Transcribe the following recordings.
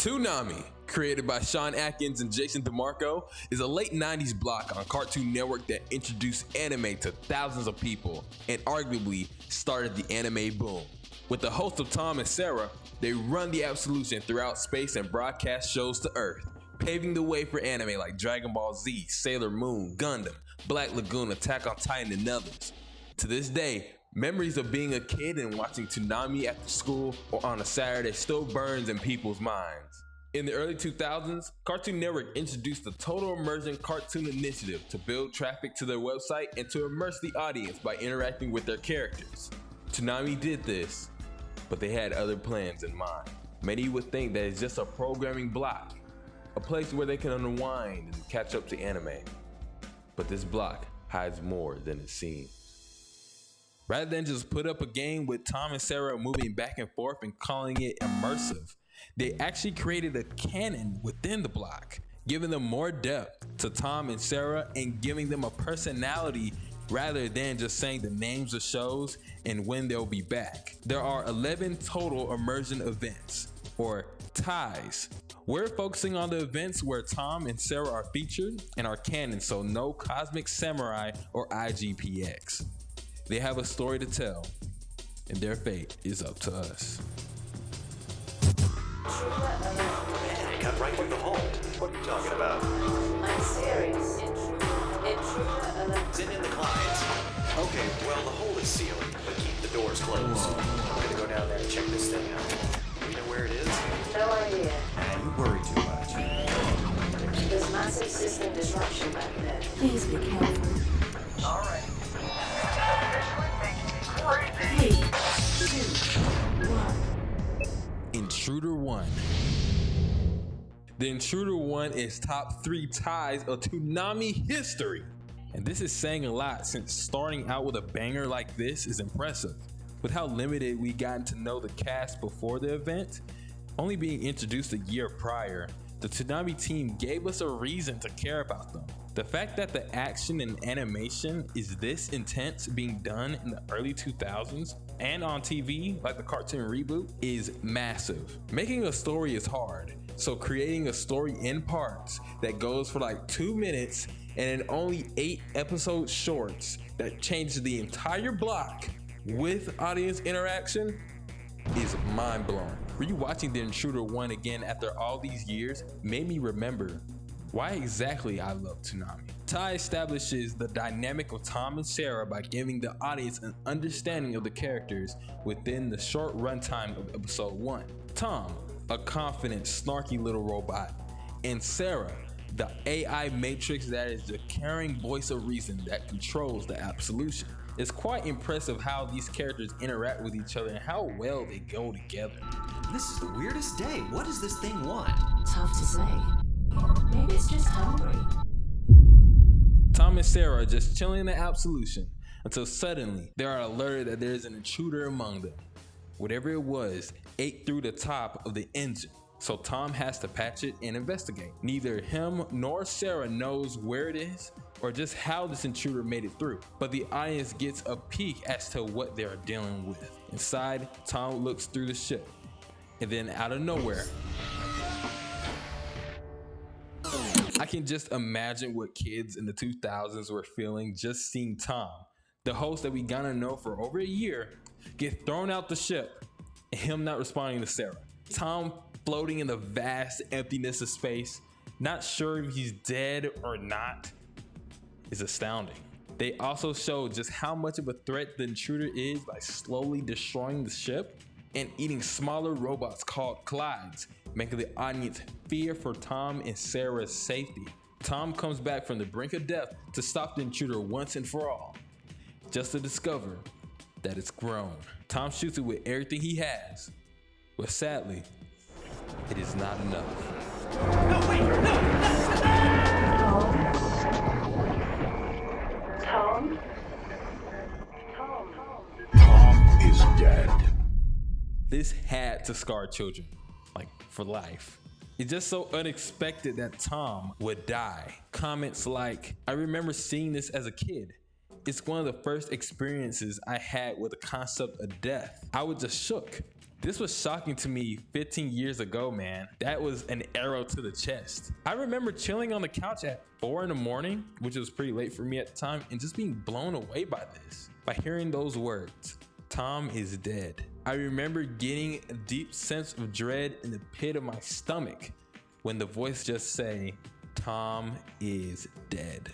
Toonami, created by Sean Atkins and Jason DeMarco, is a late 90s block on Cartoon Network that introduced anime to thousands of people and arguably started the anime boom. With the host of Tom and Sarah, they run the absolution throughout space and broadcast shows to Earth, paving the way for anime like Dragon Ball Z, Sailor Moon, Gundam, Black Lagoon, Attack on Titan, and others. To this day, memories of being a kid and watching Toonami after school or on a Saturday still burns in people's minds. In the early 2000s, Cartoon Network introduced the Total Immersion Cartoon Initiative to build traffic to their website and to immerse the audience by interacting with their characters. Toonami did this, but they had other plans in mind. Many would think that it's just a programming block, a place where they can unwind and catch up to anime. But this block hides more than it seems. Rather than just put up a game with Tom and Sarah moving back and forth and calling it immersive, they actually created a canon within the block, giving them more depth to Tom and Sarah and giving them a personality rather than just saying the names of shows and when they'll be back. There are 11 total immersion events, or ties. We're focusing on the events where Tom and Sarah are featured and are canon, so no Cosmic Samurai or IGPX. They have a story to tell, and their fate is up to us. Man, it got right through the hole. What are you talking about? I'm serious. Send in the clients. Okay, well, the hole is sealed, but keep the doors closed. I'm gonna go down there and check this thing out. You know where it is? No idea. You worry too much. There's massive system disruption back there. Please be careful. All right. Three, two, one. Intruder 1. The Intruder 1 is top 3 ties of Toonami history. And this is saying a lot since starting out with a banger like this is impressive. With how limited we gotten to know the cast before the event, only being introduced a year prior, the Toonami team gave us a reason to care about them. The fact that the action and animation is this intense being done in the early 2000s and on TV like the cartoon reboot is massive. Making a story is hard, so creating a story in parts that goes for like 2 minutes and in only 8 episode shorts that changes the entire block with audience interaction is mind-blowing. Rewatching The Intruder 1 again after all these years made me remember why exactly I love Toonami. Tai establishes the dynamic of Tom and Sarah by giving the audience an understanding of the characters within the short runtime of episode 1. Tom, a confident, snarky little robot, and Sarah, the AI matrix that is the caring voice of reason that controls the absolution. It's quite impressive how these characters interact with each other and how well they go together. This is the weirdest day. What does this thing want? Tough to say. Maybe it's just hungry. Tom and Sarah are just chilling in the absolution until suddenly they are alerted that there is an intruder among them. Whatever it was ate through the top of the engine, so Tom has to patch it and investigate. Neither him nor Sarah knows where it is or just how this intruder made it through, but the audience gets a peek as to what they are dealing with. Inside, Tom looks through the ship, and then out of nowhere, I can just imagine what kids in the 2000s were feeling just seeing Tom, the host that we gotta know for over a year, get thrown out the ship and him not responding to Sarah. Tom floating in the vast emptiness of space, not sure if he's dead or not, is astounding. They also show just how much of a threat the intruder is by slowly destroying the ship and eating smaller robots called Clydes, making the audience fear for Tom and Sarah's safety. Tom comes back from the brink of death to stop the intruder once and for all, just to discover that it's grown. Tom shoots it with everything he has, but sadly, it is not enough. No, wait, no! Tom? Tom is dead. This had to scar children, like for life. It's just so unexpected that Tom would die. Comments like, I remember seeing this as a kid. It's one of the first experiences I had with the concept of death. I was just shook. This was shocking to me 15 years ago, man. That was an arrow to the chest. I remember chilling on the couch at 4 in the morning, which was pretty late for me at the time, and just being blown away by this, by hearing those words, Tom is dead. I remember getting a deep sense of dread in the pit of my stomach when the voice just say, Tom is dead.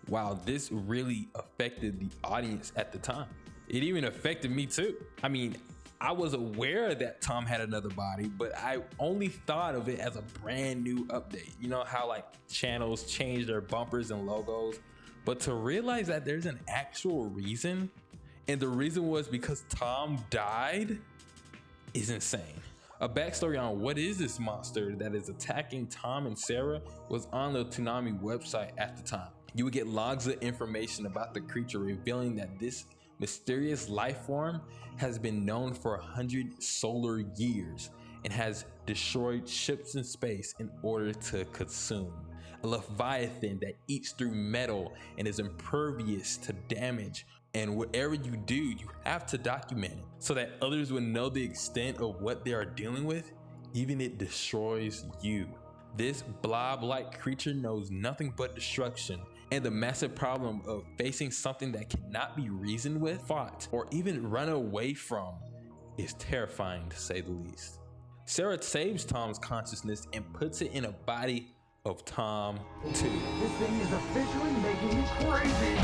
Wow, this really affected the audience at the time. It even affected me too. I mean, I was aware that Tom had another body, but I only thought of it as a brand new update. You know how like channels change their bumpers and logos, but to realize that there's an actual reason, and the reason was because Tom died, is insane. A backstory on what is this monster that is attacking Tom and Sarah was on the Toonami website at the time. You would get logs of information about the creature revealing that this mysterious life form has been known for 100 solar years and has destroyed ships in space in order to consume. A leviathan that eats through metal and is impervious to damage. And whatever you do, you have to document it so that others will know the extent of what they are dealing with, even it destroys you. This blob-like creature knows nothing but destruction, and the massive problem of facing something that cannot be reasoned with, fought, or even run away from is terrifying to say the least. Sarah saves Tom's consciousness and puts it in a body of Tom 2. This thing is officially making me crazy.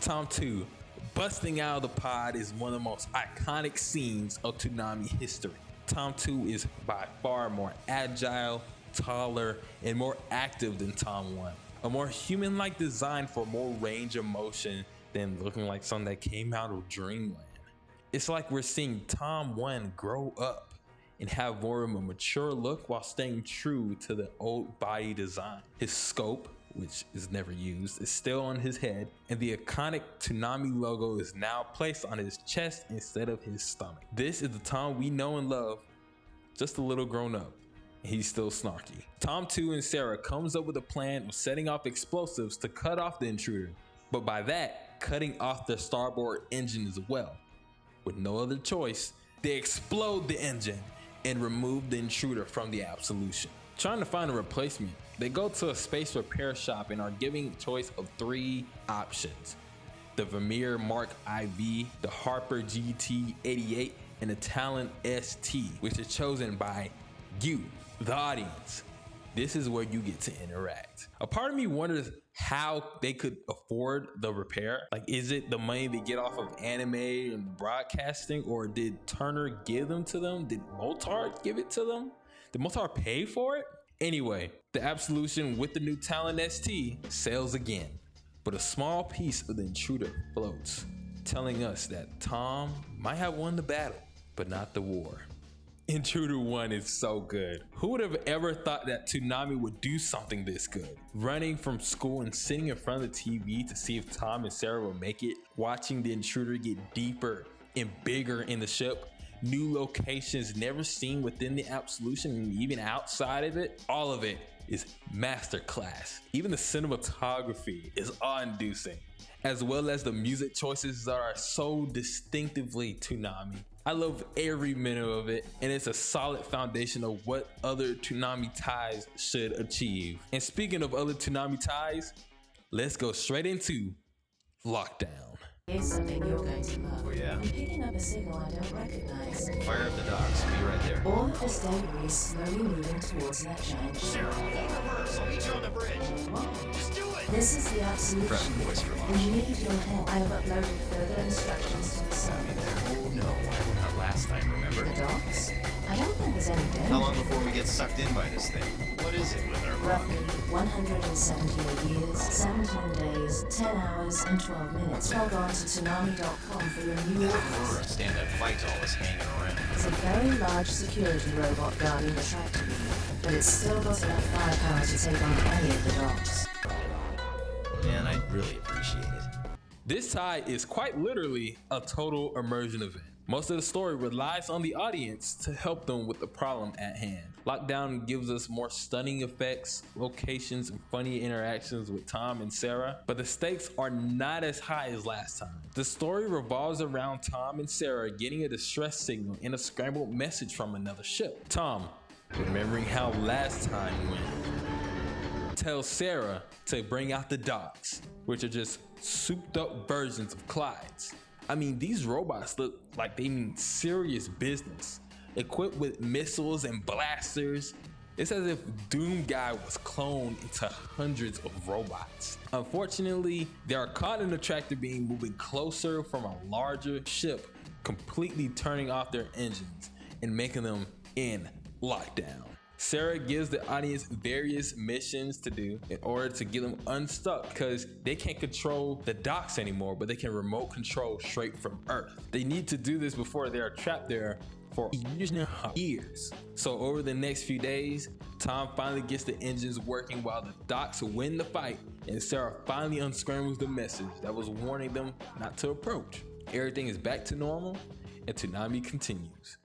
Tom 2 busting out of the pod is one of the most iconic scenes of Toonami history. Tom 2 is by far more agile, taller, and more active than Tom 1. A more human-like design for more range of motion than looking like something that came out of Dreamland. It's like we're seeing Tom 1 grow up and have more of a mature look while staying true to the old body design. His scope, which is never used, is still on his head, and the iconic Toonami logo is now placed on his chest instead of his stomach. This is the Tom we know and love, just a little grown up, and he's still snarky. Tom 2 and Sarah comes up with a plan of setting off explosives to cut off the intruder, but by that, cutting off their starboard engine as well. With no other choice, they explode the engine and remove the intruder from the absolution. Trying to find a replacement, they go to a space repair shop and are given a choice of 3 options: the Vermeer Mark IV, the Harper GT88, and the Talon ST, which is chosen by you, the audience. This is where you get to interact. A part of me wonders how they could afford the repair. Like, is it the money they get off of anime and broadcasting, or did Turner give them to them? Did Motard give it to them? Did Motard pay for it? Anyway, the absolution with the new Talon ST sails again, but a small piece of the intruder floats, telling us that Tom might have won the battle, but not the war. Intruder 1 is so good. Who would have ever thought that Toonami would do something this good? Running from school and sitting in front of the TV to see if Tom and Sarah will make it, watching the intruder get deeper and bigger in the ship, new locations never seen within the absolution and even outside of it, all of it is masterclass. Even the cinematography is awe-inducing, as well as the music choices that are so distinctively Toonami. I love every minute of it, and it's a solid foundation of what other Toonami ties should achieve. And speaking of other Toonami ties, let's go straight into Lockdown. Here's something you're going to love. Oh, yeah? I'm picking up a signal I don't recognize. Fire up the docks. Be right there. All of this debris is slowly moving towards that giant ship. Sarah, go reverse. I'll meet you on the bridge. What? Just do it. This is the absolution. Press voice for And you need your help. I have uploaded further instructions to the server. Oh no, not last time, remember? The docks? I don't think there's any danger. How long before we get sucked in by this thing? What is it with our Roughly 178 years, 17 days, 10 hours, and 12 minutes. Log on to Toonami.com for your new orders. For a stand-up fight, all this hanging around. It's a very large security robot guarding the factory, but it's still got enough firepower to take on any of the docks. Man, I really appreciate it. This tie is quite literally a total immersion event. Most of the story relies on the audience to help them with the problem at hand. Lockdown gives us more stunning effects, locations, and funny interactions with Tom and Sarah, but the stakes are not as high as last time. The story revolves around Tom and Sarah getting a distress signal and a scrambled message from another ship. Tom, remembering how last time went, tells Sarah to bring out the docks, which are just souped up versions of Clyde's. I mean, these robots look like they mean serious business. Equipped with missiles and blasters, it's as if Doom Guy was cloned into hundreds of robots. Unfortunately, they are caught in the tractor beam moving closer from a larger ship, completely turning off their engines and making them in lockdown. Sarah gives the audience various missions to do in order to get them unstuck, because they can't control the docks anymore, but they can remote control straight from Earth. They need to do this before they are trapped there for years. So over the next few days, Tom finally gets the engines working while the docks win the fight, and Sarah finally unscrambles the message that was warning them not to approach. Everything is back to normal, and Toonami continues.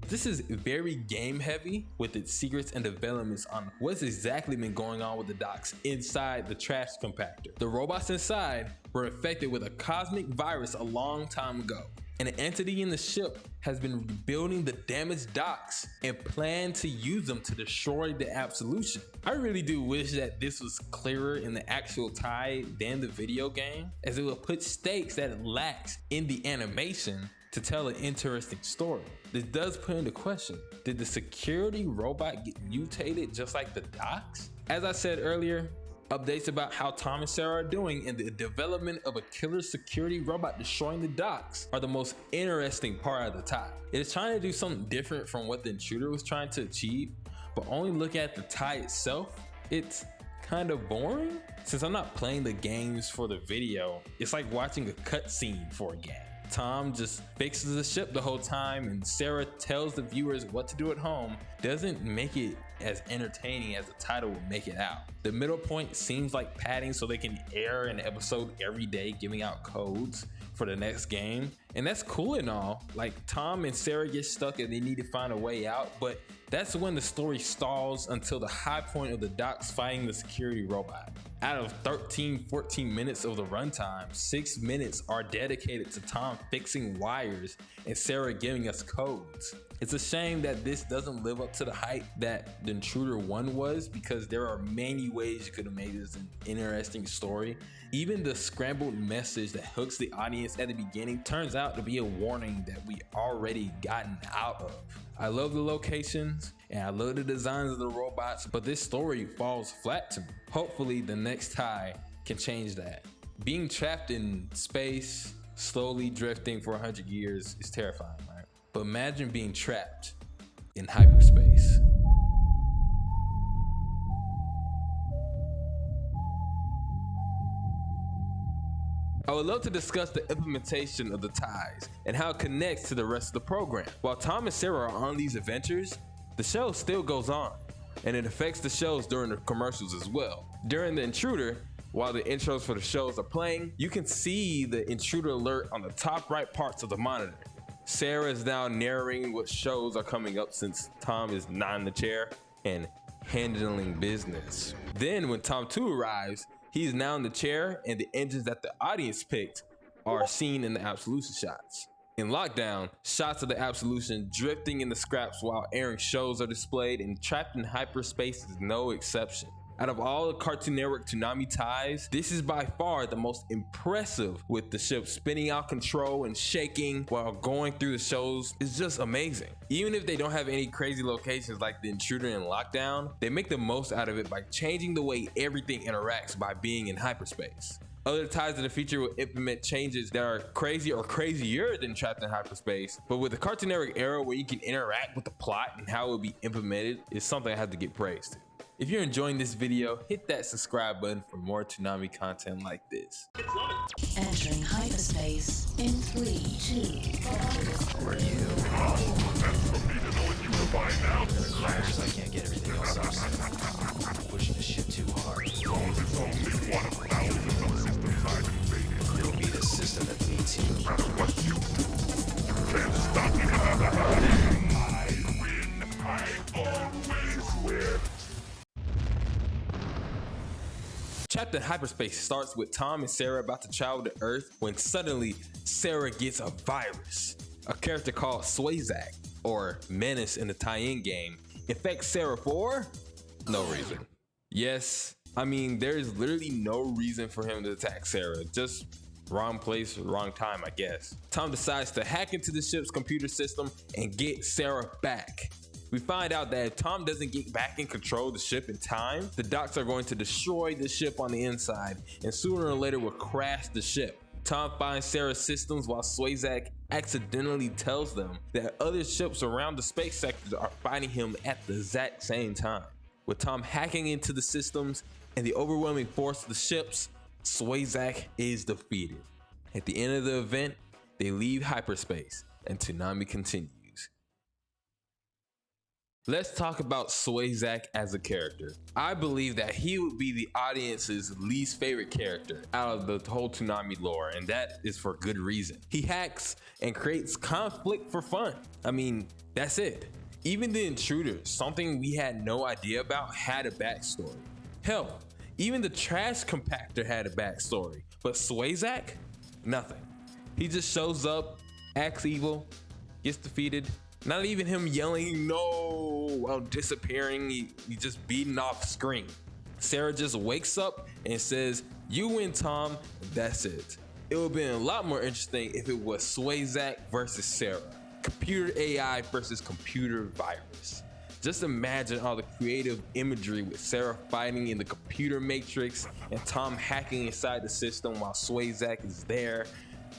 This is very game heavy with its secrets and developments on what's exactly been going on with the docks inside the trash compactor. The robots inside were infected with a cosmic virus a long time ago, and an entity in the ship has been rebuilding the damaged docks and plan to use them to destroy the Absolution. I really do wish that this was clearer in the actual tie than the video game, as it would put stakes that it lacks in the animation to tell an interesting story. This does put into question, did the security robot get mutated just like the docks? As I said earlier, updates about how Tom and Sarah are doing and the development of a killer security robot destroying the docks are the most interesting part of the tie. It is trying to do something different from what the Intruder was trying to achieve, but only looking at the tie itself, it's kind of boring. Since I'm not playing the games for the video, it's like watching a cutscene for a game. Tom just fixes the ship the whole time, and Sarah tells the viewers what to do at home. Doesn't make it as entertaining as the title would make it out. The middle point seems like padding so they can air an episode every day giving out codes for the next game, and that's cool and all. Like, Tom and Sarah get stuck and they need to find a way out, but that's when the story stalls until the high point of the docks fighting the security robot. Out of 13-14 minutes of the runtime, 6 minutes are dedicated to Tom fixing wires and Sarah giving us codes. It's a shame that this doesn't live up to the hype that The Intruder 1 was, because there are many ways you could have made this an interesting story. Even the scrambled message that hooks the audience at the beginning turns out to be a warning that we already gotten out of. I love the locations and I love the designs of the robots, but this story falls flat to me. Hopefully the next tie can change that. Being trapped in space, slowly drifting for 100 years is terrifying, right? But imagine being trapped in hyperspace. I would love to discuss the implementation of the ties and how it connects to the rest of the program. While Tom and Sarah are on these adventures, the show still goes on, and it affects the shows during the commercials as well. During The Intruder, while the intros for the shows are playing, you can see the Intruder alert on the top right parts of the monitor. Sarah is now narrating what shows are coming up since Tom is not in the chair and handling business. Then when Tom 2 arrives, he is now in the chair, and the engines that the audience picked are seen in the Absolution shots. In Lockdown, shots of the Absolution drifting in the scraps while airing shows are displayed, and Trapped in Hyperspace is no exception. Out of all the Cartoon Network Toonami ties, this is by far the most impressive, with the ship spinning out control and shaking while going through the shows. It's just amazing. Even if they don't have any crazy locations like The Intruder and Lockdown, they make the most out of it by changing the way everything interacts by being in hyperspace. Other ties of the feature will implement changes that are crazy or crazier than Trapped in Hyperspace, but with the Cartoon Network era where you can interact with the plot and how it will be implemented is something I have to get praised. If you're enjoying this video, hit that subscribe button for more Toonami content like this. Entering hyperspace in 3, 2, 1. Where are you? I'm gonna crash because I can't get everything else up. I'm pushing the ship too hard. It'll be the system that leads you. Trapped in Hyperspace starts with Tom and Sarah about to travel to Earth when suddenly Sarah gets a virus. A character called Swayzak, or Menace in the tie-in game, infects Sarah for no reason. Yes, I mean, there's literally no reason for him to attack Sarah, just wrong place, wrong time, I guess. Tom decides to hack into the ship's computer system and get Sarah back. We find out that if Tom doesn't get back in control of the ship in time, the docs are going to destroy the ship on the inside and sooner or later will crash the ship. Tom finds Sarah's systems while Swayzak accidentally tells them that other ships around the space sector are fighting him at the exact same time. With Tom hacking into the systems and the overwhelming force of the ships, Swayzak is defeated. At the end of the event, they leave hyperspace and Toonami continues. Let's talk about Swayzak as a character. I believe that he would be the audience's least favorite character out of the whole Toonami lore, and that is for good reason. He hacks and creates conflict for fun. I mean, that's it. Even the intruder, something we had no idea about, had a backstory. Hell, even the trash compactor had a backstory, but Swayzak, nothing. He just shows up, acts evil, gets defeated. Not even him yelling no while disappearing, he just beating off screen. Sarah just wakes up and says, "You win, Tom," and that's it. It would have been a lot more interesting if it was Swayzak versus Sarah. Computer AI versus computer virus. Just imagine all the creative imagery with Sarah fighting in the computer matrix and Tom hacking inside the system while Swayzak is there.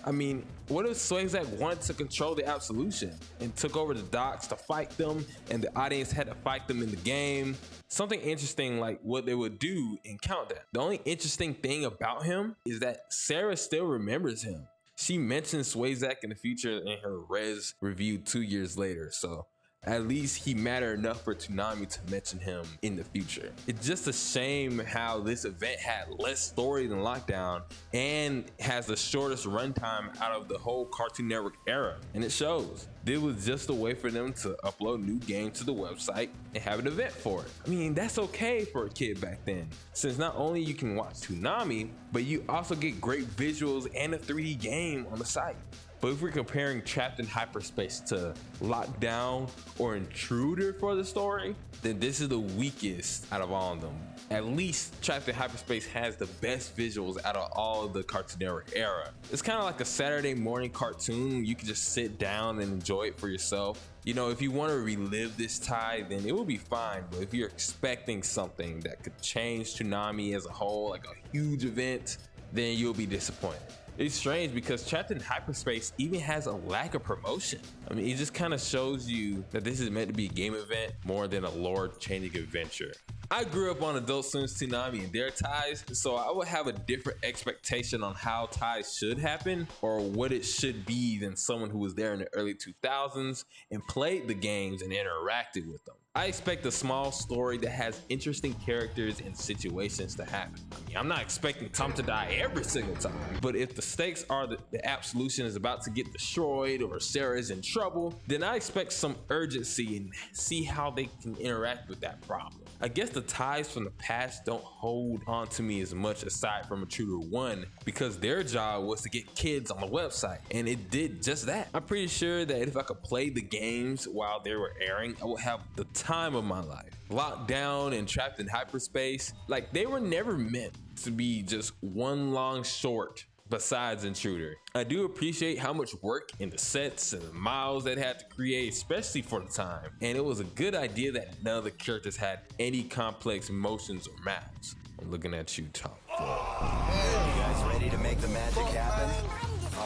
I mean, what if Swayzak wanted to control the Absolution and took over the docs to fight them and the audience had to fight them in the game? Something interesting like what they would do in Countdown. The only interesting thing about him is that Sarah still remembers him. She mentions Swayzak in the future in her res review 2 years later, so at least he mattered enough for Toonami to mention him in the future. It's just a shame how this event had less story than Lockdown and has the shortest runtime out of the whole Cartoon Network era, and it shows. This was just a way for them to upload new games to the website and have an event for it. I mean, that's okay for a kid back then, since not only you can watch Toonami, but you also get great visuals and a 3D game on the site. But if we're comparing Trapped in Hyperspace to Lockdown or Intruder for the story, then this is the weakest out of all of them. At least Trapped in Hyperspace has the best visuals out of all of the Cartoon Network era. It's kind of like a Saturday morning cartoon. You can just sit down and enjoy it for yourself. You know, if you want to relive this tie, then it will be fine. But if you're expecting something that could change Toonami as a whole, like a huge event, then you'll be disappointed. It's strange because Trapped in Hyperspace even has a lack of promotion. I mean, it just kind of shows you that this is meant to be a game event more than a lore-changing adventure. I grew up on Adult Swim's Toonami and their ties, so I would have a different expectation on how ties should happen or what it should be than someone who was there in the early 2000s and played the games and interacted with them. I expect a small story that has interesting characters and situations to happen. I mean, I'm not expecting Tom to die every single time, but if the stakes are the Absolution is about to get destroyed or Sarah's in trouble, then I expect some urgency and see how they can interact with that problem. I guess the ties from the past don't hold on to me as much aside from Intruder 1 because their job was to get kids on the website and it did just that. I'm pretty sure that if I could play the games while they were airing, I would have the time of my life. Lockdown and Trapped in Hyperspace, like they were never meant to be just one long short besides Intruder. I do appreciate how much work in the sets and the models they had to create, especially for the time. And it was a good idea that none of the characters had any complex motions or maps. I'm looking at you, top 4. You guys ready to make the magic happen?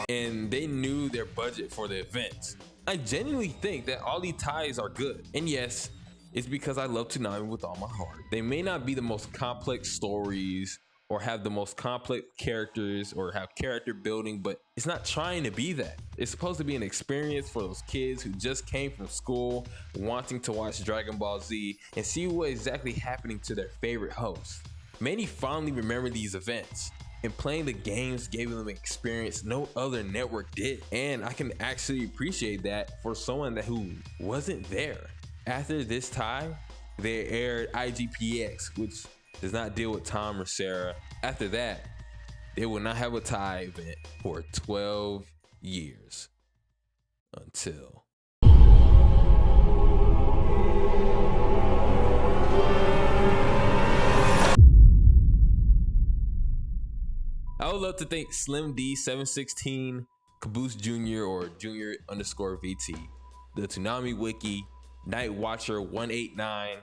And they knew their budget for the event. I genuinely think that all these ties are good. And yes, it's because I love Toonami with all my heart. They may not be the most complex stories or have the most complex characters or have character building, but it's not trying to be that. It's supposed to be an experience for those kids who just came from school wanting to watch Dragon Ball Z and see what exactly happening to their favorite host. Many fondly remember these events, and playing the games gave them an experience no other network did. And I can actually appreciate that for someone who wasn't there. After this tie, they aired IGPX, which does not deal with Tom or Sarah, After that, they will not have a tie event for 12 years until I would love to thank Slim D716, Caboose Jr. or Jr_VT, the Toonami Wiki, Night Watcher 189,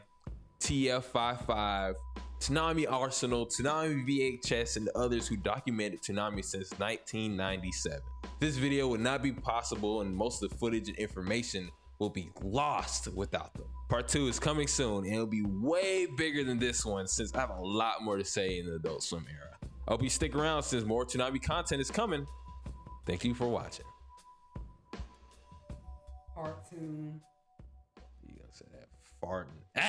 TF55, Toonami Arsenal, Toonami VHS, and others who documented Toonami since 1997. This video would not be possible, and most of the footage and information will be lost without them. Part 2 is coming soon, and it'll be way bigger than this one since I have a lot more to say in the Adult Swim era. I hope you stick around since more Toonami content is coming. Thank you for watching. Part 2. You gonna say that farting?